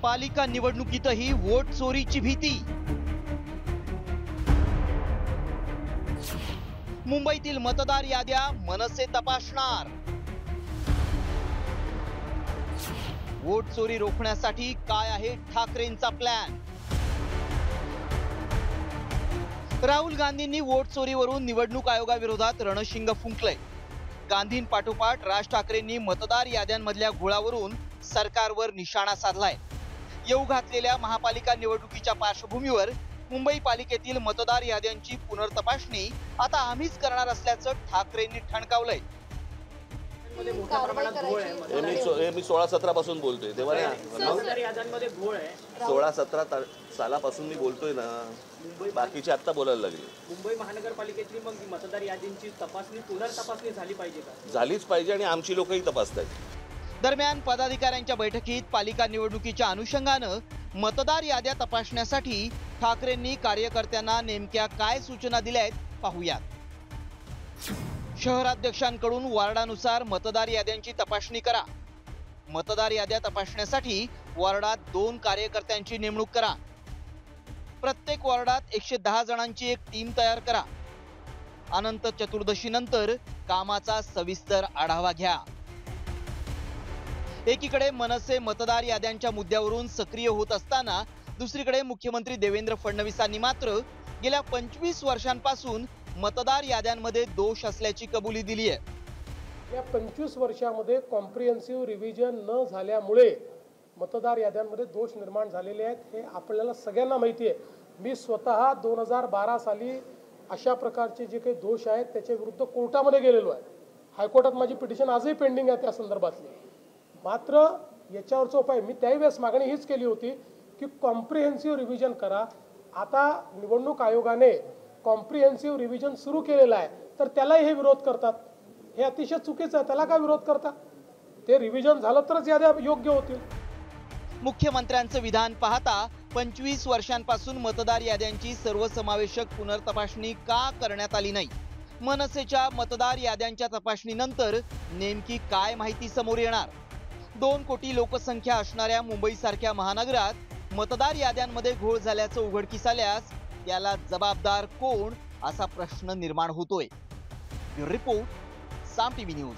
पालिका निवडणुकीतही वोट चोरीची भीती। मुंबईतील मतदार याद्या मनसे तपासणार। वोट चोरी रोखण्यासाठी काय आहे ठाकरेंचा प्लॅन? राहुल गांधींनी वोट चोरीवरून निवडणूक आयोगाविरोधात रणशिंग फुंकलंय। गांधींपाठोपाठ राज ठाकरेंनी मतदार याद्यांमधल्या घोळावरून सरकारवर निशाणा साधलाय। येऊ घातलेल्या महापालिका निवडणुकीच्या पार्श्वभूमीवर मुंबई पालिकेतील मतदार याद्यांची पुनर्तपासणी आता आम्हीच करणार असल्याचं ठाकरेंनी ठणकावलंय। मी 16-17 पासून बोलतोय तेव्हा 16-17 सालापासून मी बोलतोय ना, बाकीचे आता बोलायला लागले। मुंबई महानगरपालिकेतली मग मतदार यादींची तपासणी पुनर्तपासणी झाली पाहिजे का? झालीच पाहिजे आणि आमची लोकही तपासतात। दरम्यान पदाधिकाऱ्यांच्या बैठकीत पालिका निवडणुकीच्या अनुषंगानं मतदार याद्या तपासण्यासाठी ठाकरेंनी कार्यकर्त्यांना नेमक्या काय सूचना दिल्यात पाहूयात। शहराध्यक्षांकडून वॉर्डानुसार मतदार याद्यांची तपासणी करा। मतदार याद्या तपासण्यासाठी वॉर्डात 2 कार्यकर्त्यांची नेमणूक करा। प्रत्येक वॉर्डात 110 जणांची एक टीम तयार करा। अनंत चतुर्दशीनंतर कामाचा सविस्तर आढावा घ्या। एकीकडे मनसे मतदार याद्यांच्या मुद्द्यावरून सक्रिय होत असताना दुसरीकडे मुख्यमंत्री देवेंद्र फडणवीसांनी मात्र गेल्या 25 वर्षांपासून मतदार याद्यांमध्ये दोष असल्याची कबुली दिली आहे। या 25 वर्षांमध्ये कॉम्प्रिहेन्सिव्ह रिव्हिजन न झाल्यामुळे मतदार याद्यांमध्ये दोष निर्माण झालेले आहेत, हे आपल्याला सगळ्यांना माहिती आहे। मी स्वतः 2012 साली अशा प्रकारचे जे काही दोष आहेत त्याच्या विरुद्ध कोर्टामध्ये गेलेलो आहे। हायकोर्टात माझी पिटिशन आजही पेंडिंग आहे त्या संदर्भातली। मात्र याच्यावरचा उपाय मी त्यावेळेस मागणी हीच केली होती की कॉम्प्रिहेन्सिव्ह रिव्हिजन करा। आता निवडणूक आयोगाने कॉम्प्रिहेन्सिव्ह रिव्हिजन सुरू केलेलं आहे, तर त्यालाही हे विरोध करतात। हे अतिशय चुकीचं आहे, त्याला काय विरोध करता? ते रिव्हिजन झालं तरच याद्या योग्य होतील। मुख्यमंत्र्यांचं विधान पाहता 25 वर्षांपासून मतदार याद्यांची सर्वसमावेशक पुनर्तपासणी का करण्यात आली नाही? मनसेच्या मतदार याद्यांच्या तपासणीनंतर नेमकी काय माहिती समोर येणार? 2 कोटी लोकसंख्या असणाऱ्या मुंबईसारख्या महानगरात मतदार याद्यांमध्ये घोळ झाल्याचं उघडकीस आल्यास त्याला जबाबदार कोण असा प्रश्न निर्माण होतोय। रिपोर्ट साम टीव्ही न्यूज।